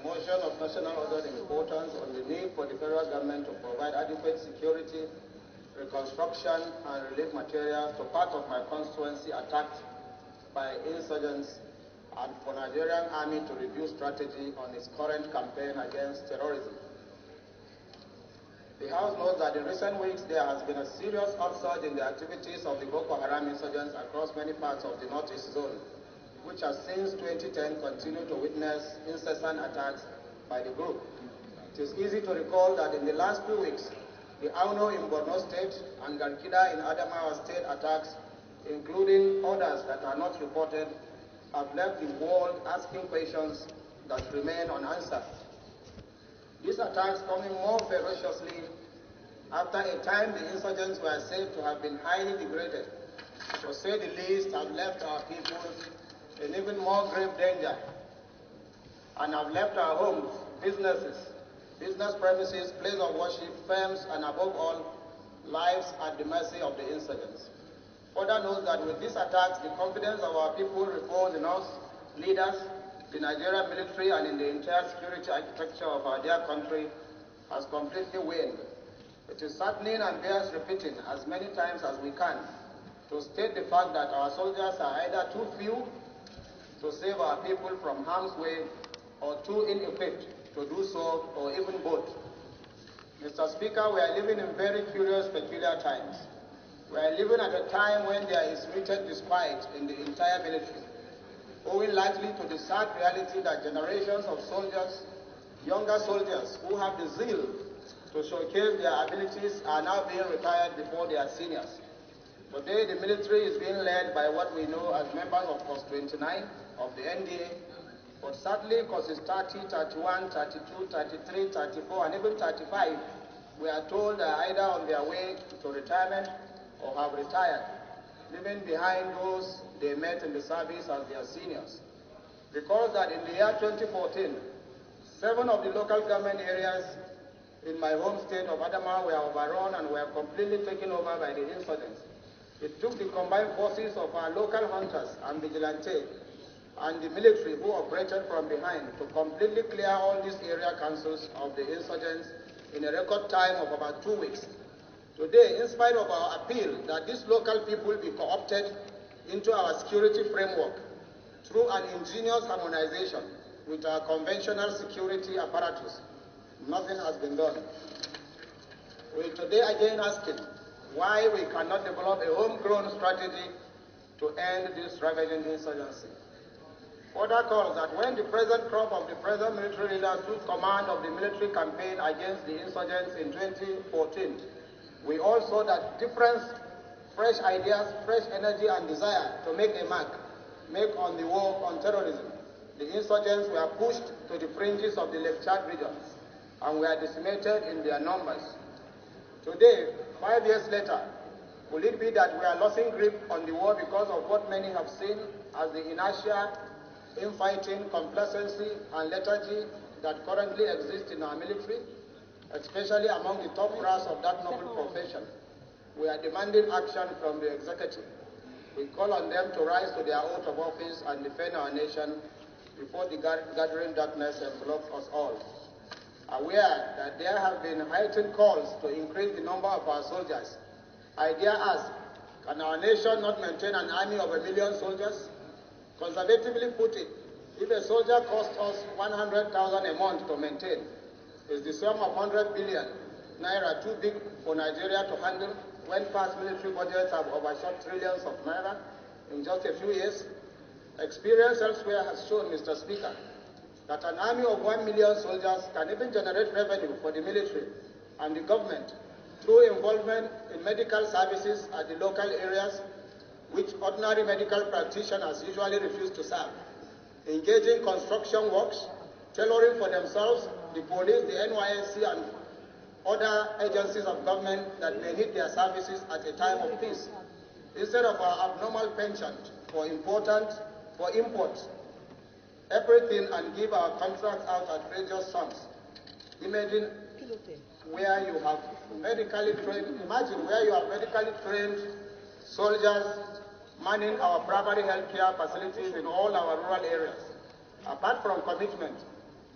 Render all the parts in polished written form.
motion of national order importance on the need for the federal government to provide adequate security, reconstruction, and relief materials to part of my constituency attacked by insurgents, and for Nigerian Army to review strategy on its current campaign against terrorism. The House knows that in recent weeks there has been a serious upsurge in the activities of the Boko Haram insurgents across many parts of the Northeast Zone, which has since 2010 continued to witness incessant attacks by the group. It is easy to recall that in the last 2 weeks, the Auno in Borno State and Garkida in Adamawa State attacks, including others that are not reported, have left the world asking questions that remain unanswered. These attacks coming more ferociously after a time the insurgents were said to have been highly degraded, to say the least, have left our people in even more grave danger and have left our homes, businesses, business premises, place of worship, firms, and above all, lives at the mercy of the insurgents. Further notes that with these attacks, the confidence of our people reposed in us, leaders, the Nigerian military, and in the entire security architecture of our dear country has completely waned. It is saddening and bears repeating as many times as we can to state the fact that our soldiers are either too few to save our people from harm's way or too inequipped to do so, or even both. Mr. Speaker, we are living in very curious, peculiar times. We are living at a time when there is rooted disquiet in the entire military, owing largely to the sad reality that generations of soldiers, younger soldiers who have the zeal to showcase their abilities are now being retired before their seniors. Today, the military is being led by what we know as members of Course 29 of the NDA, but sadly, Courses 30, 31, 32, 33, 34, and even 35, we are told are either on their way to retirement or have retired, leaving behind those they met in the service as their seniors. Because that in the year 2014, 7 of the local government areas in my home state of Adamawa were overrun and were completely taken over by the insurgents. It took the combined forces of our local hunters and vigilante and the military who operated from behind to completely clear all these area councils of the insurgents in a record time of about 2 weeks. Today, in spite of our appeal that these local people be co-opted into our security framework through an ingenious harmonization with our conventional security apparatus, nothing has been done. We today again asking why we cannot develop a homegrown strategy to end this ravaging insurgency. Further calls that when the present crop of the present military leaders took command of the military campaign against the insurgents in 2014, we all saw that difference, fresh ideas, fresh energy, and desire to make a mark, make on the war on terrorism. The insurgents were pushed to the fringes of the Lake Chad region and were decimated in their numbers. Today, 5 years later, will it be that we are losing grip on the war because of what many have seen as the inertia, infighting, complacency, and lethargy that currently exists in our military, especially among the top brass of that noble profession? We are demanding action from the executive. We call on them to rise to their oath of office and defend our nation before the gathering darkness envelops us all. Aware that there have been heightened calls to increase the number of our soldiers, I dare ask, can our nation not maintain an army of 1 million soldiers? Conservatively put it, if a soldier costs us 100,000 a month to maintain, is the sum of 100 billion naira too big for Nigeria to handle when past military budgets have overshot trillions of naira in just a few years? Experience elsewhere has shown, Mr. Speaker, that an army of 1 million soldiers can even generate revenue for the military and the government through involvement in medical services at the local areas, which ordinary medical practitioners usually refuse to serve, engaging construction works, tailoring for themselves, the police, the NYSC, and other agencies of government that may need their services at a time of peace, instead of our abnormal penchant for import everything and give our contracts out at outrageous sums. Imagine where you have medically trained soldiers manning our primary health care facilities in all our rural areas. Apart from commitment,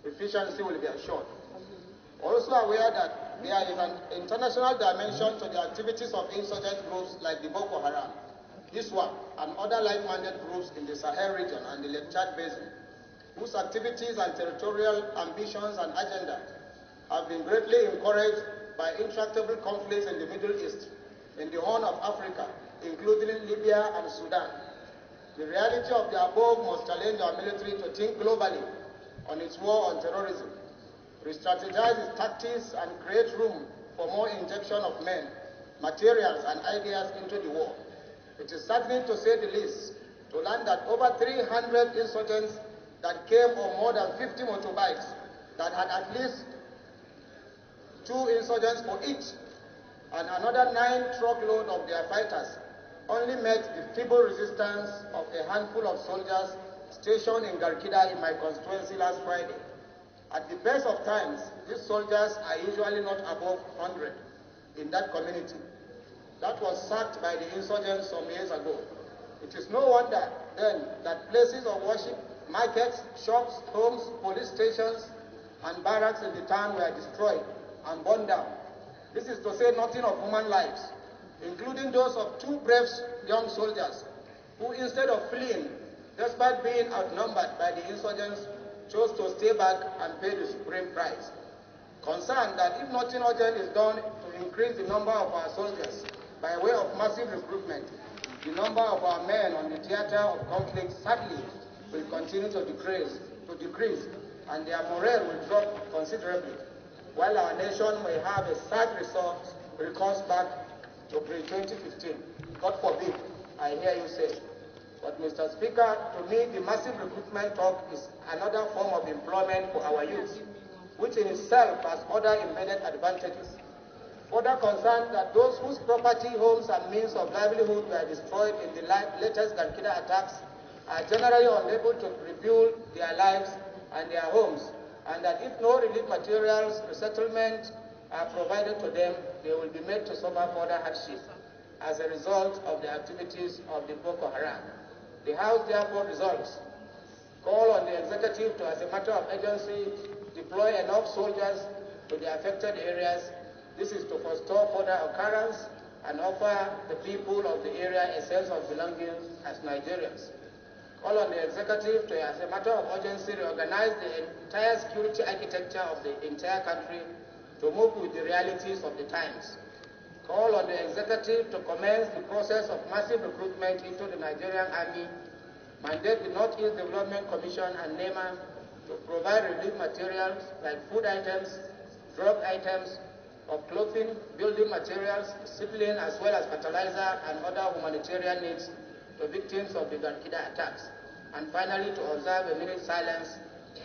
efficiency will be assured. Also aware that there is an international dimension to the activities of insurgent groups like the Boko Haram, ISWAP, and other like-minded groups in the Sahel region and the Lake Chad Basin, whose activities and territorial ambitions and agenda have been greatly encouraged by intractable conflicts in the Middle East, in the Horn of Africa, including Libya and Sudan. The reality of the above must challenge our military to think globally on its war on terrorism, re-strategize its tactics, and create room for more injection of men, materials, and ideas into the war. It is saddening, to say the least, to learn that over 300 insurgents that came on more than 50 motorbikes that had at least 2 insurgents for each, and another 9 truckload of their fighters only met the feeble resistance of a handful of soldiers stationed in Garkida in my constituency last Friday. At the best of times, these soldiers are usually not above 100 in that community. That was sacked by the insurgents some years ago. It is no wonder then that places of worship, markets, shops, homes, police stations, and barracks in the town were destroyed and burned down. This is to say nothing of human lives, including those of 2 brave young soldiers who, instead of fleeing, despite being outnumbered by the insurgents, chose to stay back and pay the supreme price. Concerned that if nothing urgent is done to increase the number of our soldiers by way of massive recruitment, the number of our men on the theater of conflict sadly will continue to decrease, and their morale will drop considerably, while our nation may have a sad recourse back to pre-2015. God forbid, I hear you say. But Mr. Speaker, to me, the massive recruitment talk is another form of employment for our youth, which in itself has other embedded advantages. Further concerned that those whose property, homes, and means of livelihood were destroyed in the latest Garkida attacks are generally unable to rebuild their lives and their homes, and that if no relief materials, resettlement are provided to them, they will be made to suffer further hardship as a result of the activities of the Boko Haram. The House therefore resolves, call on the executive to, as a matter of urgency, deploy enough soldiers to the affected areas. This is to forestall further occurrence and offer the people of the area a sense of belonging as Nigerians. Call on the executive to, as a matter of urgency, reorganize the entire security architecture of the entire country to move with the realities of the times. Call on the executive to commence the process of massive recruitment into the Nigerian Army, mandate the Northeast Development Commission and NEMA to provide relief materials like food items, drug items, of clothing, building materials, discipline, as well as fertilizer and other humanitarian needs to victims of the Garkida attacks. And finally, to observe a minute silence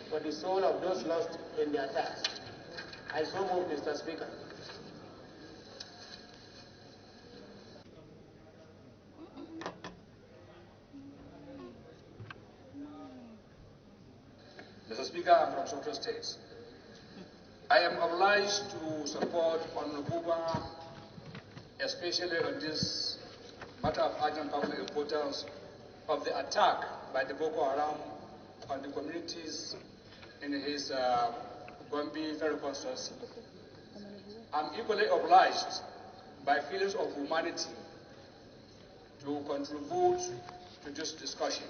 for the soul of those lost in the attacks. I so move, Mr. Speaker. Mr. Speaker, I'm from Central States. I am obliged to support Honorable Buba, especially on this matter of urgent public importance of the attack by the Boko Haram on the communities in his Gombe Federal Constituency. I'm equally obliged by feelings of humanity to contribute to this discussion.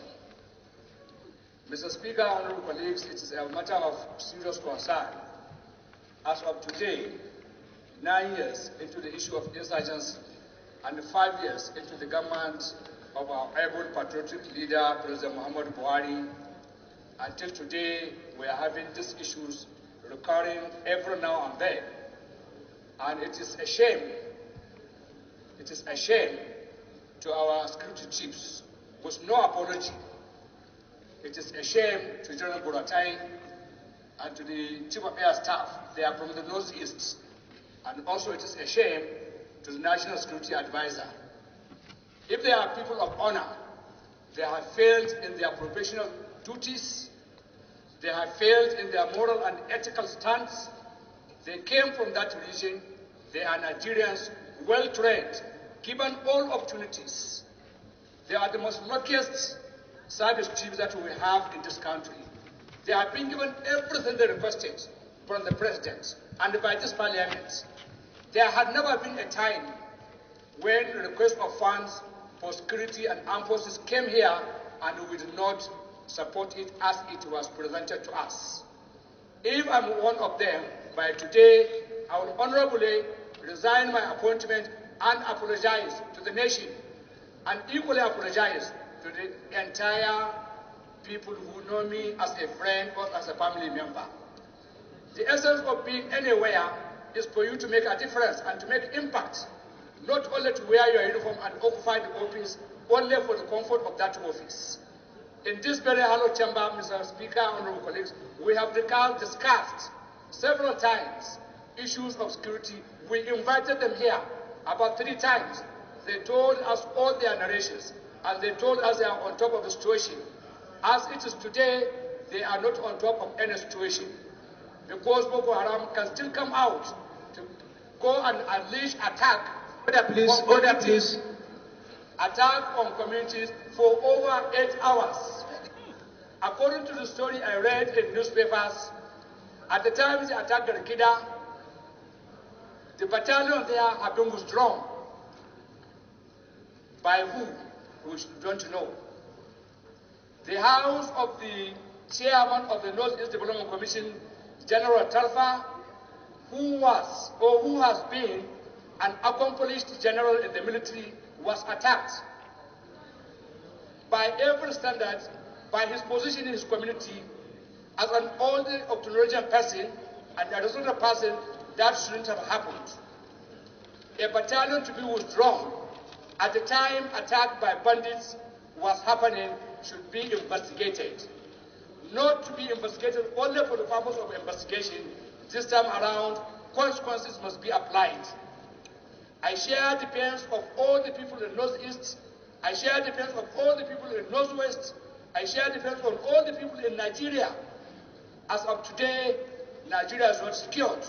Mr. Speaker, honorable colleagues, it is a matter of serious concern. As of today, 9 years into the issue of insurgency and 5 years into the government of our able patriotic leader, President Muhammad Buhari, until today we are having these issues recurring every now and then. And it is a shame to our security chiefs with no apology. It is a shame to General Buratai and to the Chief of Air Staff. They are from the Northeast. And also it is a shame to the National Security Advisor. If they are people of honor, they have failed in their professional duties, they have failed in their moral and ethical stance. They came from that region. They are Nigerians, well-trained, given all opportunities. They are the most luckiest service chiefs that we have in this country. They have been given everything they requested from the president and by this parliament. There had never been a time when the request of funds for security and armed forces came here and we did not support it as it was presented to us. If I'm one of them, by today, I will honorably resign my appointment and apologize to the nation, and equally apologize to the entire people who know me as a friend or as a family member. The essence of being anywhere is for you to make a difference and to make impact, not only to wear your uniform and occupy the office only for the comfort of that office. In this very hallowed chamber, Mr. Speaker, honorable colleagues, we have discussed several times issues of security. We invited them here about 3 times. They told us all their narrations, and they told us they are on top of the situation. As it is today, they are not on top of any situation, because Boko Haram can still come out to go and unleash attack. Order, please. Order, please. Attack on communities for over 8 hours. According to the story I read in newspapers, at the time they attacked Garkida, the battalion there had been withdrawn. By who? We don't know. The house of the chairman of the North-East Development Commission, General Talfa, who was or who has been an accomplished general in the military, was attacked. By every standard, by his position in his community, as an older octogenarian person and a resolute person, that shouldn't have happened. A battalion to be withdrawn at the time attack by bandits was happening should be investigated. Not to be investigated only for the purpose of investigation. This time around, consequences must be applied. I share the pains of all the people in Northeast. I share the pains of all the people in Northwest. I share the pains of all the people in Nigeria. As of today, Nigeria is not secured.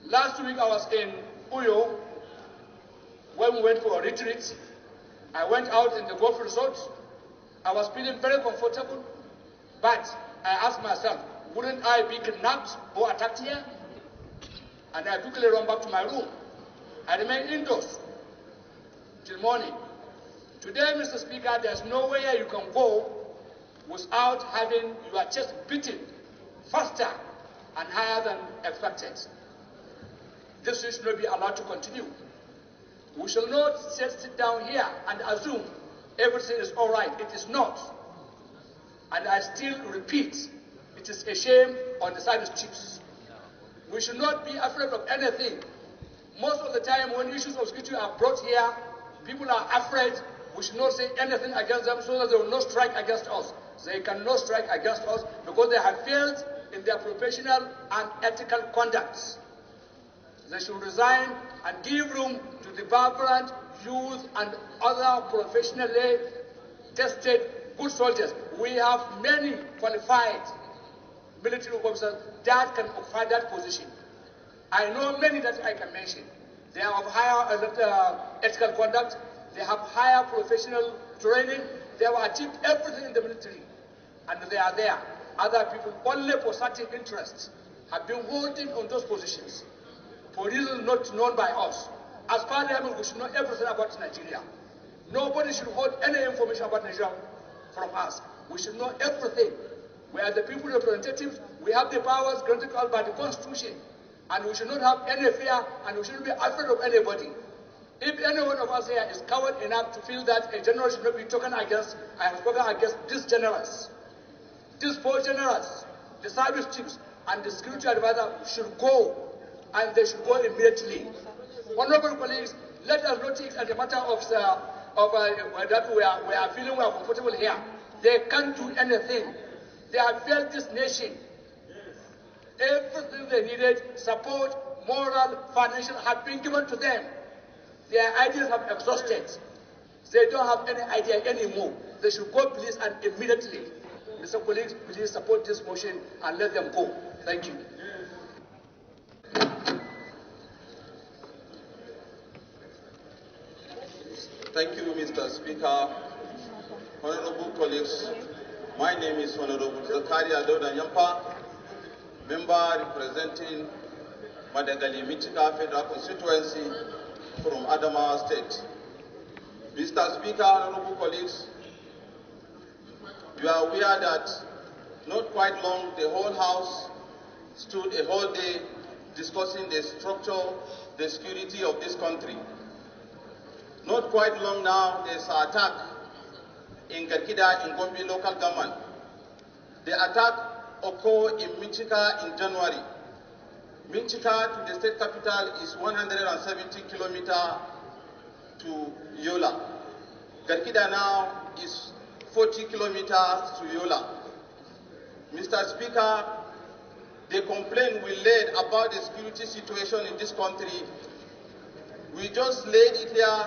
Last week I was in Uyo when we went for a retreat. I went out in the golf resort. I was feeling very comfortable, but I asked myself, wouldn't I be kidnapped or attacked here? And I quickly ran back to my room. I remained indoors till morning. Today, Mr. Speaker, there's nowhere you can go without having your chest beaten faster and higher than expected. This should not be allowed to continue. We shall not sit down here and assume everything is all right. It is not. And I still repeat, it is a shame on the side of chiefs. We should not be afraid of anything. Most of the time when issues of security are brought here, people are afraid. We should not say anything against them so that they will not strike against us. They cannot strike against us because they have failed in their professional and ethical conduct. They should resign and give room to the vibrant youth and other professionally tested good soldiers. We have many qualified military officers that can occupy that position. I know many that I can mention. They have higher ethical conduct, they have higher professional training, they have achieved everything in the military, and they are there. Other people, only for certain interests, have been holding on those positions for reasons not known by us. As Parliament, we should know everything about Nigeria. Nobody should hold any information about Nigeria from us. We should know everything. We are the people representatives. We have the powers granted to us by the Constitution. And we should not have any fear, and we shouldn't be afraid of anybody. If any one of us here is coward enough to feel that a general should not be taken against, I have spoken against these generals. These 4 generals, the service chiefs, and the security advisor should go, and they should go immediately. Honorable colleagues, let us not take it as a matter of that we are feeling we are comfortable here. They can't do anything. They have failed this nation. Everything they needed, support, moral, financial, have been given to them. Their ideas have exhausted. They don't have any idea anymore. They should go, please, and immediately. Mr. Colleagues, please support this motion and let them go. Thank you. Thank you, Mr. Speaker. Honorable colleagues, My name is Honorable Zakaria Doda Yampa, member representing Madagali Michika Federal Constituency from Adamawa State. Mr. Speaker, honorable colleagues, you are aware that not quite long the whole House stood a whole day discussing the structure, the security of this country. Not quite long now, there's an attack in Garkida in Gombe local government. The attack occurred in Michika in January. Michika to the state capital is 170 kilometers to Yola. Garkida now is 40 kilometers to Yola. Mr. Speaker, the complaint we laid about the security situation in this country, we just laid it here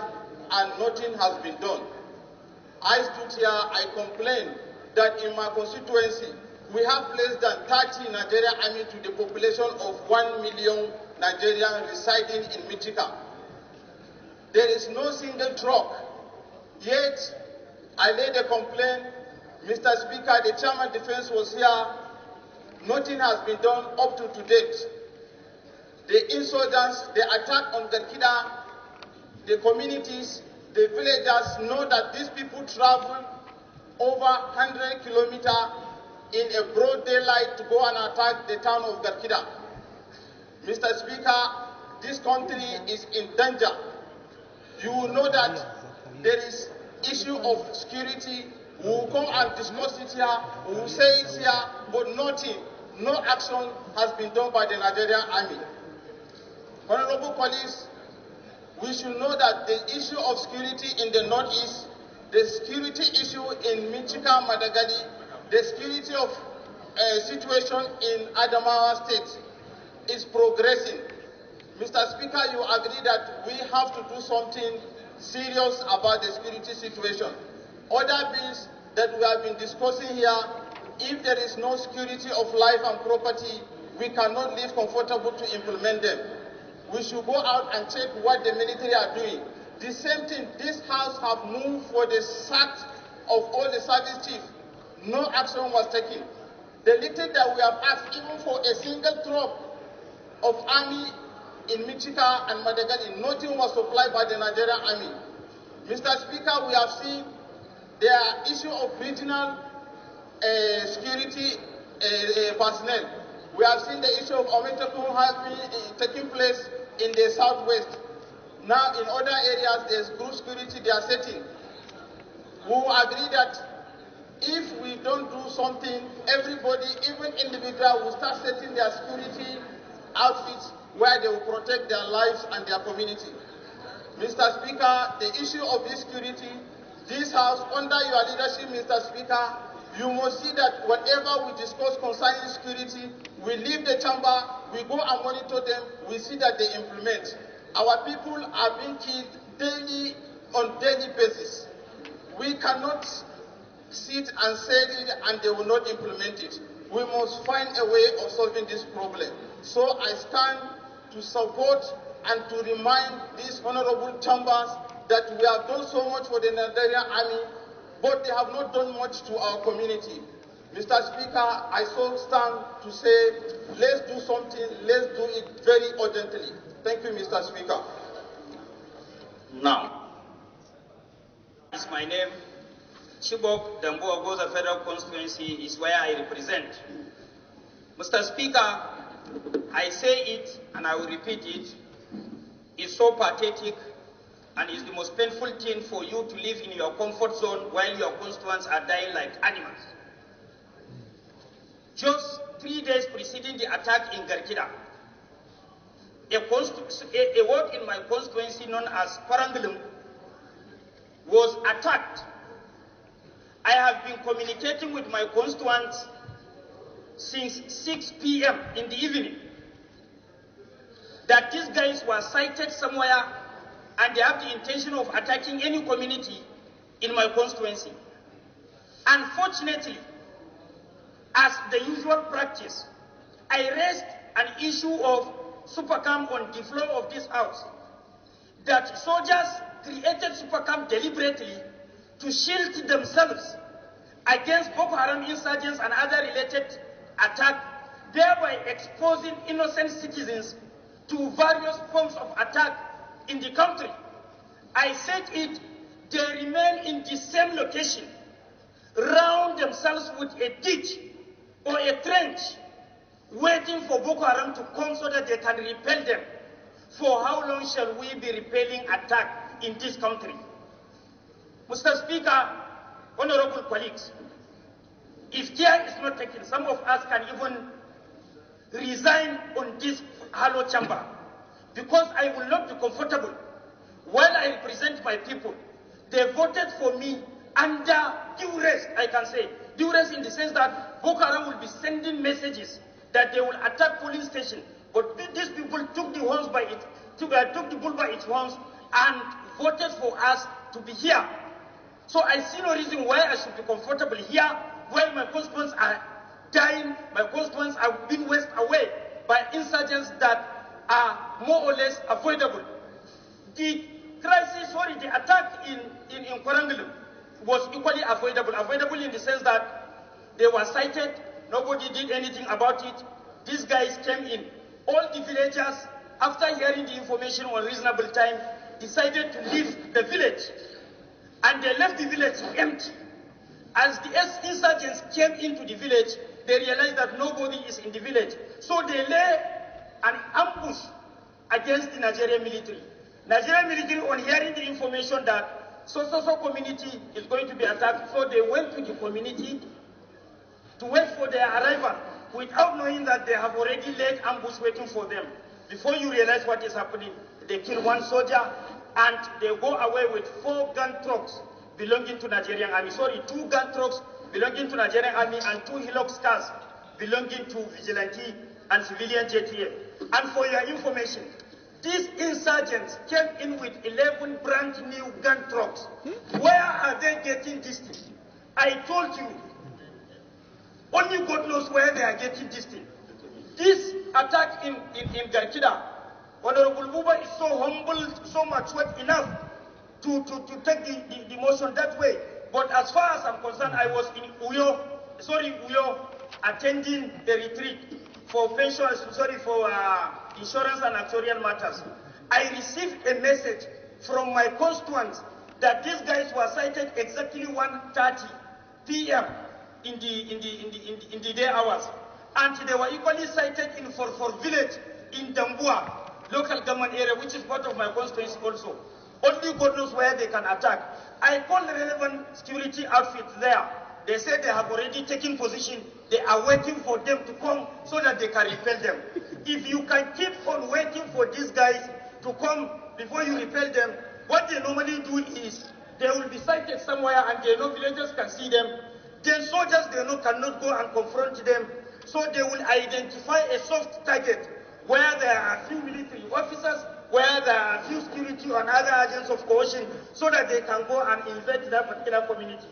and nothing has been done. I stood here, I complained that in my constituency, we have less than 30 Nigerian army to the population of 1 million Nigerians residing in Michika. There is no single truck. Yet, I laid a complaint. Mr. Speaker, the chairman defense was here. Nothing has been done up to date. The insurgents, the attack on Garkida, the communities, the villagers know that these people travel over 100 kilometers in a broad daylight to go and attack the town of Garkida. Mr. Speaker, this country is in danger. You will know that there is issue of security. We will come and discuss it here, we will say it here, but nothing, no action has been done by the Nigerian army. Honorable colleagues, we should know that the issue of security in the northeast, the security issue in Michika, Madagali, the security of situation in Adamawa State is progressing. Mr. Speaker, you agree that we have to do something serious about the security situation. Other bills that we have been discussing here, if there is no security of life and property, we cannot live comfortable to implement them. We should go out and check what the military are doing. The same thing, this House have moved for the sack of all the service chiefs. No action was taken. The little that we have asked, even for a single truck of army in Michika and Madagali, nothing was supplied by the Nigerian army. Mr. Speaker, we have seen there are issue of regional security personnel. We have seen the issue of Ometaku has been taking place in the southwest. Now in other areas there's group security they are setting. We will agree that if we don't do something, everybody, even individual, will start setting their security outfits where they will protect their lives and their community. Mr. Speaker, the issue of this security, this House, under your leadership, Mr. Speaker, you must see that whatever we discuss concerning security, we leave the chamber, we go and monitor them, we see that they implement. Our people are being killed daily, on daily basis. We cannot sit and say it and they will not implement it. We must find a way of solving this problem. So I stand to support and to remind these honorable chambers that we have done so much for the Nigerian army, but they have not done much to our community. Mr. Speaker, I so stand to say, let's do something, let's do it very urgently. Thank you, Mr. Speaker. Now, it's my name. Chibok Dambo Goza Federal Constituency is where I represent. Mr. Speaker, I say it and I will repeat it. It's so pathetic and it's the most painful thing for you to live in your comfort zone while your constituents are dying like animals. Just 3 days preceding the attack in Garkida, a ward in my constituency known as Parangulum was attacked. I have been communicating with my constituents since 6 p.m. in the evening that these guys were sighted somewhere and they have the intention of attacking any community in my constituency. Unfortunately, as the usual practice, I raised an issue of supercam on the floor of this house, that soldiers created supercam deliberately to shield themselves against Boko Haram insurgents and other related attacks, thereby exposing innocent citizens to various forms of attack in the country. I said it, they remain in the same location, round themselves with a ditch or a trench, waiting for Boko Haram to come so that they can repel them. For how long shall we be repelling attack in this country? Mr. Speaker, honorable colleagues, if care is not taken, some of us can even resign on this hollow chamber, because I will not be comfortable while I represent my people. They voted for me under duress, I can say. Duress in the sense that Boko Haram will be sending messages that they will attack polling station. But these people took the bull by its horns and voted for us to be here. So I see no reason why I should be comfortable here while my constituents are dying, my constituents are being wasted away by insurgents that are more or less avoidable. The crisis, the attack in Korangulu was equally avoidable. Avoidable in the sense that they were cited, nobody did anything about it. These guys came in. All the villagers, after hearing the information on reasonable time, decided to leave the village. And they left the village empty. As the insurgents came into the village, they realized that nobody is in the village. So they lay an ambush against the Nigerian military. Nigerian military, on hearing the information that so-so community is going to be attacked, so they went to the community to wait for their arrival without knowing that they have already laid ambush waiting for them. Before you realize what is happening, they kill one soldier and they go away with 4 gun trucks belonging to Nigerian Army. 2 gun trucks belonging to Nigerian Army and 2 Hilux cars belonging to Vigilante and civilian JTF. And for your information, these insurgents came in with 11 brand new gun trucks. Where are they getting this thing? I told you, only God knows where they are getting this thing. This attack in Garkida, Honorable Buba is so humble, so matured enough to take the motion that way. But as far as I'm concerned, I was in Uyo, attending the retreat for pension, for insurance and actuarial matters. I received a message from my constituents that these guys were cited exactly 1:30 p.m. in the day hours, and they were equally cited in for village in Dambua local government area, which is part of my constituency also. Only God knows where they can attack. I called the relevant security outfits there. They said they have already taken position. They are waiting for them to come so that they can repel them. If you can keep on waiting for these guys to come before you repel them, what they normally do is they will be sighted somewhere and they know villagers can see them. Then soldiers they know cannot go and confront them. So they will identify a soft target where there are a few military officers, where there are a few security and other agents of coercion, so that they can go and invade that particular community.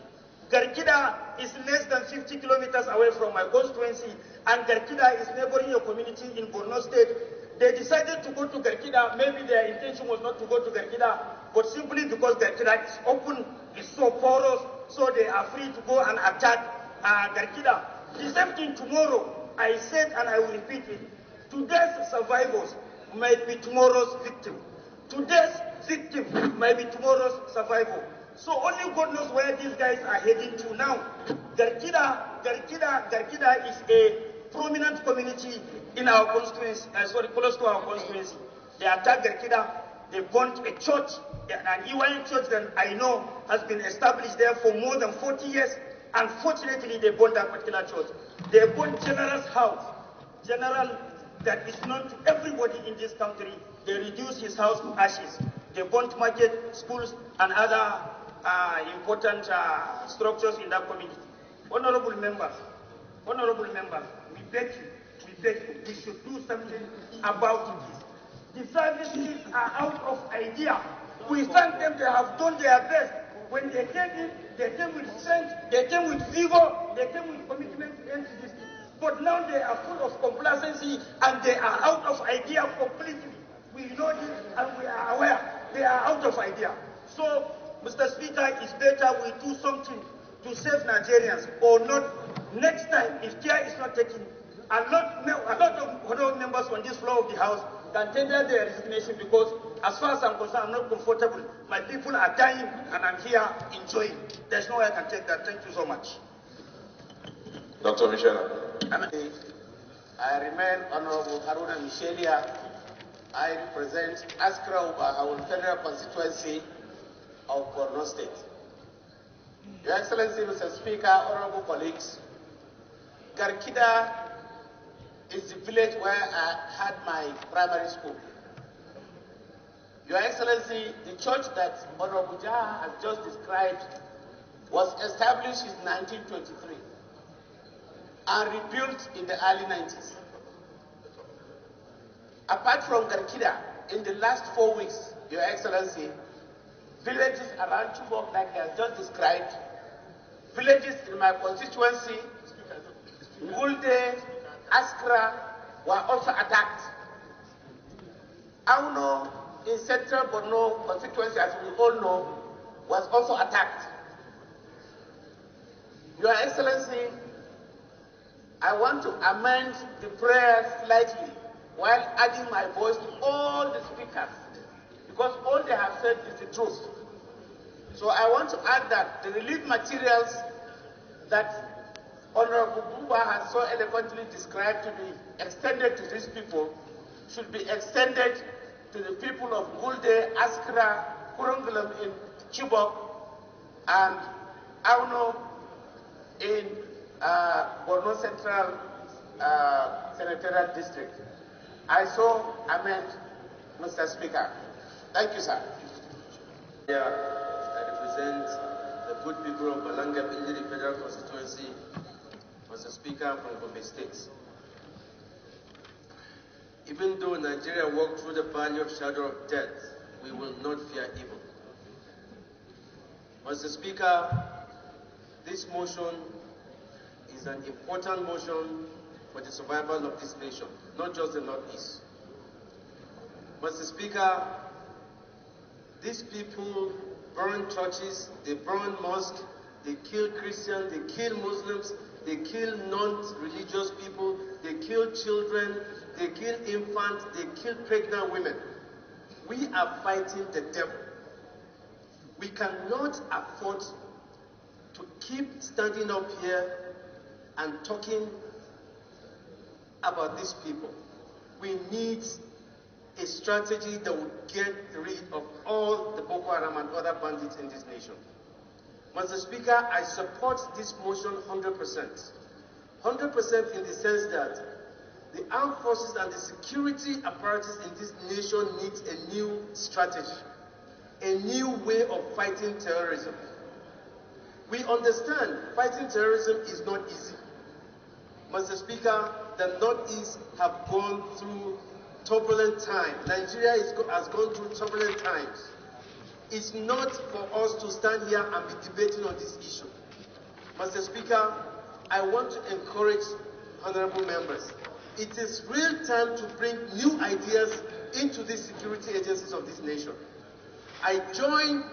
Garkida is less than 50 kilometers away from my constituency, and Garkida is neighboring a community in Borno State. They decided to go to Garkida. Maybe their intention was not to go to Garkida, but simply because Garkida is open, is so porous, so they are free to go and attack Garkida. The same thing tomorrow. I said, and I will repeat it, today's survivors might be tomorrow's victim. Today's victim might be tomorrow's survivor. So only God knows where these guys are heading to now. Garkida is a prominent community in our constituency, close to our constituency. They attacked Garkida, they burnt a church, an EYN church that I know has been established there for more than 40 years. Unfortunately, they burnt that particular church. They burnt General's house. General that is known to everybody in this country. They reduced his house to ashes. They burnt market, schools, and other important structures in that community. Honorable members, we beg you, we should do something about it. The services are out of idea. We thank them, they have done their best. When they came in, they came with strength, they came with vigor, they came with commitment to end this thing. But now they are full of complacency and they are out of idea completely. We know this and we are aware they are out of idea. So, Mr. Speaker, it's better we do something to save Nigerians or not. Next time, if care is not taken, a lot of honorable members on this floor of the House can tender their resignation, because as far as I'm concerned, I'm not comfortable. My people are dying and I'm here enjoying. There's no way I can take that. Thank you so much. Dr. Michela. I remain Honorable Haruna Michelia. I represent Askra Ubahawul Federal Constituency of Borno State. Your Excellency, Mr. Speaker, honorable colleagues, Garkida is the village where I had my primary school. Your Excellency, the church that Honorable Jaha has just described was established in 1923 and rebuilt in the early 90s. Apart from Garkida, in the last 4 weeks, Your Excellency, villages around Chibok, like I just described, villages in my constituency, Ngulde, Askra, were also attacked. Auno, in central Borno constituency, as we all know, was also attacked. Your Excellency, I want to amend the prayer slightly while adding my voice to all the speakers, because all they have said is the truth. So I want to add that the relief materials that Honorable Buba has so eloquently described to be extended to these people should be extended to the people of Gulde, Askra, Kurungulam in Chibok, and Auno in Borno Central Senatorial District. I so amend, Mr. Speaker. Thank you, sir. I represent the good people of Balanga Bindiri Federal Constituency, Mr. Speaker, from Gombe State. Even though Nigeria walked through the valley of shadow of death, we will not fear evil. Mr. Speaker, this motion is an important motion for the survival of this nation, not just the Northeast. Mr. Speaker, these people burn churches, they burn mosques, they kill Christians, they kill Muslims, they kill non-religious people, they kill children, they kill infants, they kill pregnant women. We are fighting the devil. We cannot afford to keep standing up here and talking about these people. We need a strategy that will get rid of all the Boko Haram and other bandits in this nation. Mr. Speaker, I support this motion 100%. 100% in the sense that the armed forces and the security apparatus in this nation needs a new strategy, a new way of fighting terrorism. We understand fighting terrorism is not easy. Mr. Speaker, the Northeast have gone through turbulent times. Nigeria has gone through turbulent times. It's not for us to stand here and be debating on this issue. Mr. Speaker, I want to encourage honorable members. It is real time to bring new ideas into the security agencies of this nation. I join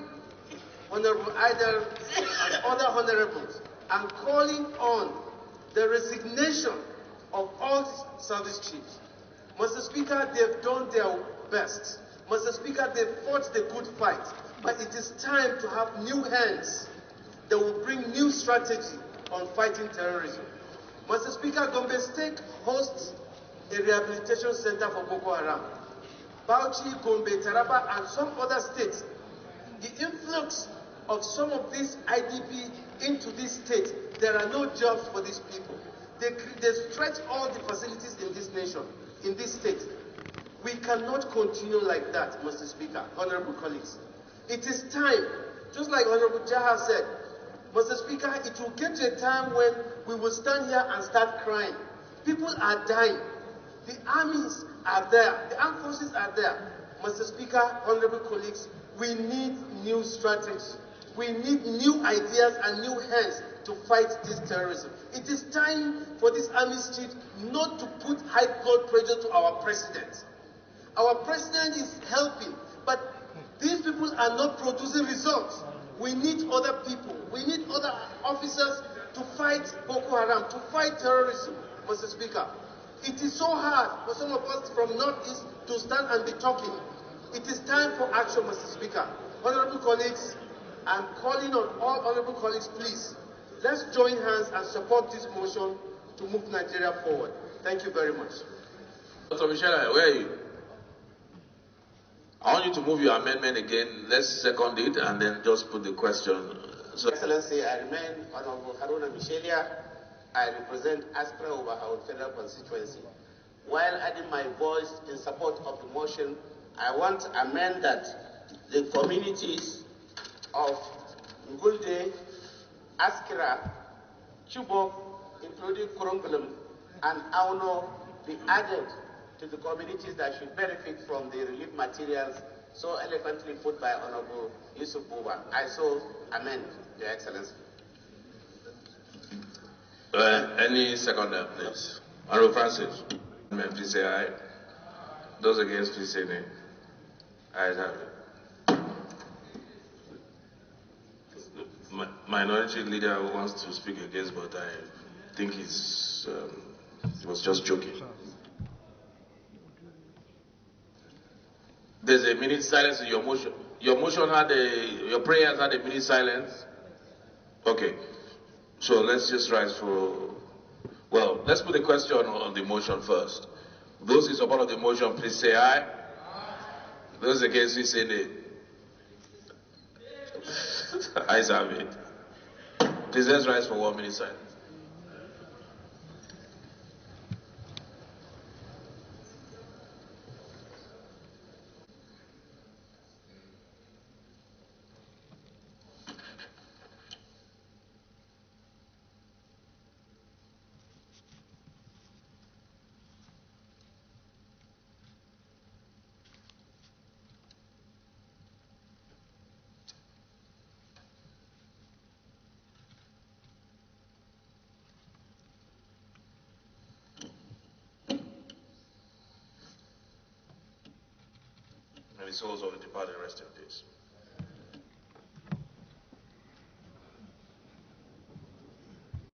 Honorable Idol and other honorables and calling on the resignation of all service chiefs. Mr. Speaker, they've done their best. Mr. Speaker, they've fought the good fight. But it is time to have new hands that will bring new strategy on fighting terrorism. Mr. Speaker, Gombe State hosts a rehabilitation center for Boko Haram. Bauchi, Gombe, Taraba, and some other states. The influx of some of these IDP into this state, there are no jobs for these people. They stretch all the facilities in this nation, in this state. We cannot continue like that, Mr. Speaker, honorable colleagues. It is time, just like Honorable Jaha said, Mr. Speaker, it will get to a time when we will stand here and start crying. People are dying. The armies are there. The armed forces are there. Mr. Speaker, honorable colleagues, we need new strategy. We need new ideas and new hands to fight this terrorism. It is time for this army chief not to put high blood pressure to our president. Our president is helping, but these people are not producing results. We need other people. We need other officers to fight Boko Haram, to fight terrorism, Mr. Speaker. It is so hard for some of us from Northeast to stand and be talking. It is time for action, Mr. Speaker. Honorable colleagues, I'm calling on all honorable colleagues, please, let's join hands and support this motion to move Nigeria forward. Thank you very much. Dr. Michelle, where are you? I want you to move your amendment again. Let's second it and then just put the question. So, Excellency, I remain Honorable Haruna Michelia. I represent Aspra over our federal constituency. While adding my voice in support of the motion, I want to amend that the communities of Ngulde, Askira, Chibok, including Kurungulum and Auno, be added to the communities that should benefit from the relief materials so eloquently put by Honorable Yusuf Buba. I so amend, Your Excellency. any seconder, please. Honorable Francis, please say aye. Those against, please say nay. Ayes have it. Minority leader wants to speak against, but I think he was just joking. There's a minute silence in your motion. Your motion had your prayers had a minute silence. Okay. So let's just rise for, well, let's put the question on the motion first. Those in support of the motion, please say aye. Those against, please say nay. Ayes have it. Please let's rise for 1 minute silence. And the souls of the departed rest in peace.